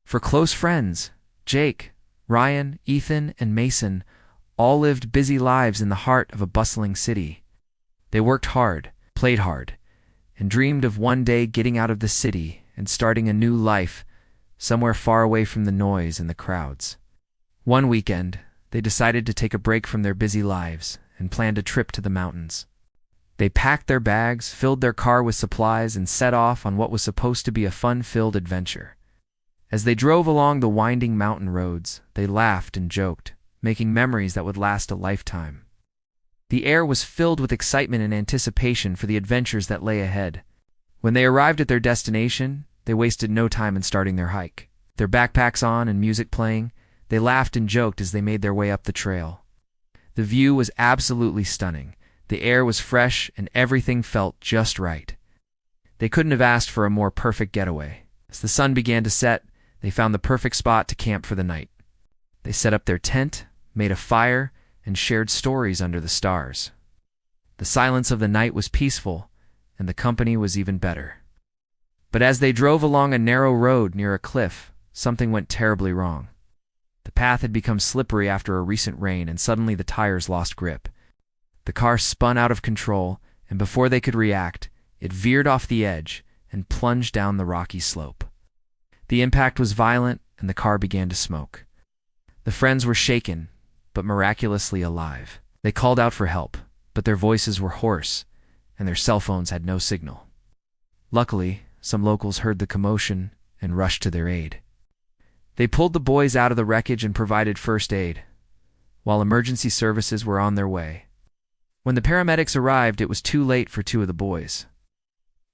For close friends, Jake, Ryan, Ethan, and Mason all lived busy lives in the heart of a bustling city. They worked hard, played hard, and dreamed of one day getting out of the city and starting a new life somewhere far away from the noise and the crowds. One weekend, they decided to take a break from their busy lives and planned a trip to the mountains. They packed their bags, filled their car with supplies, and set off on what was supposed to be a fun-filled adventure. As they drove along the winding mountain roads, they laughed and joked, making memories that would last a lifetime. The air was filled with excitement and anticipation for the adventures that lay ahead. When they arrived at their destination, they wasted no time in starting their hike. Their backpacks on and music playing, they laughed and joked as they made their way up the trail. The view was absolutely stunning. The air was fresh and everything felt just right. They couldn't have asked for a more perfect getaway. As the sun began to set, they found the perfect spot to camp for the night. They set up their tent, made a fire, and shared stories under the stars. The silence of the night was peaceful, and the company was even better. But as they drove along a narrow road near a cliff, something went terribly wrong. The path had become slippery after a recent rain, and suddenly the tires lost grip. The car spun out of control, and before they could react, it veered off the edge and plunged down the rocky slope. The impact was violent, and the car began to smoke. The friends were shaken, but miraculously alive. They called out for help, but their voices were hoarse, and their cell phones had no signal. Luckily, some locals heard the commotion and rushed to their aid. They pulled the boys out of the wreckage and provided first aid, while emergency services were on their way. When the paramedics arrived, it was too late for two of the boys.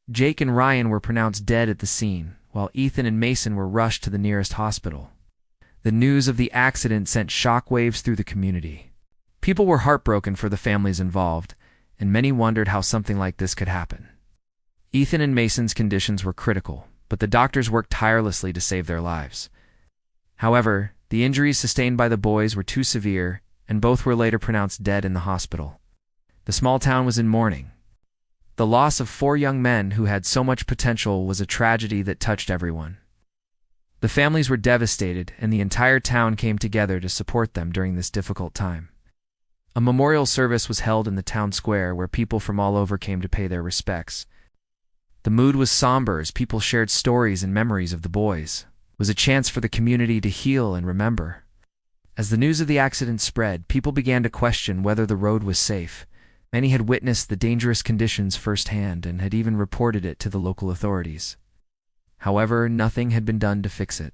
Jake and Ryan were pronounced dead at the scene, while Ethan and Mason were rushed to the nearest hospital. The news of the accident sent shockwaves through the community. People were heartbroken for the families involved, and many wondered how something like this could happen. Ethan and Mason's conditions were critical, but the doctors worked tirelessly to save their lives. However, the injuries sustained by the boys were too severe, and both were later pronounced dead in the hospital. The small town was in mourning. The loss of 4 young men who had so much potential was a tragedy that touched everyone. The families were devastated, and the entire town came together to support them during this difficult time. A memorial service was held in the town square where people from all over came to pay their respects. The mood was somber as people shared stories and memories of the boys. It was a chance for the community to heal and remember. As the news of the accident spread, people began to question whether the road was safe. Many had witnessed the dangerous conditions firsthand and had even reported it to the local authorities. However, nothing had been done to fix it.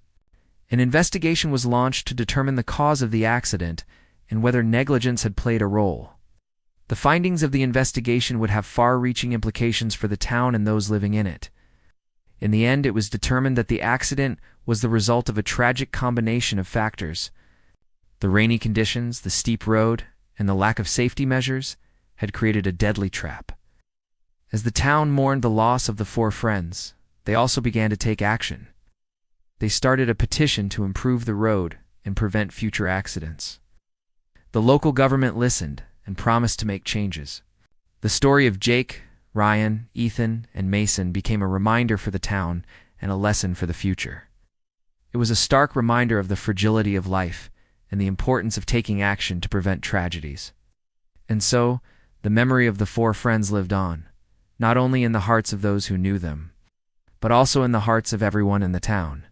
An investigation was launched to determine the cause of the accident and whether negligence had played a role. The findings of the investigation would have far-reaching implications for the town and those living in it. In the end, it was determined that the accident was the result of a tragic combination of factors. The rainy conditions, the steep road, and the lack of safety measures had created a deadly trap. As the town mourned the loss of the 4 friends, they also began to take action. They started a petition to improve the road and prevent future accidents. The local government listened and promised to make changes. The story of Jake, Ryan, Ethan, and Mason became a reminder for the town and a lesson for the future. It was a stark reminder of the fragility of life and the importance of taking action to prevent tragedies. And so, the memory of the 4 friends lived on, not only in the hearts of those who knew them, but also in the hearts of everyone in the town.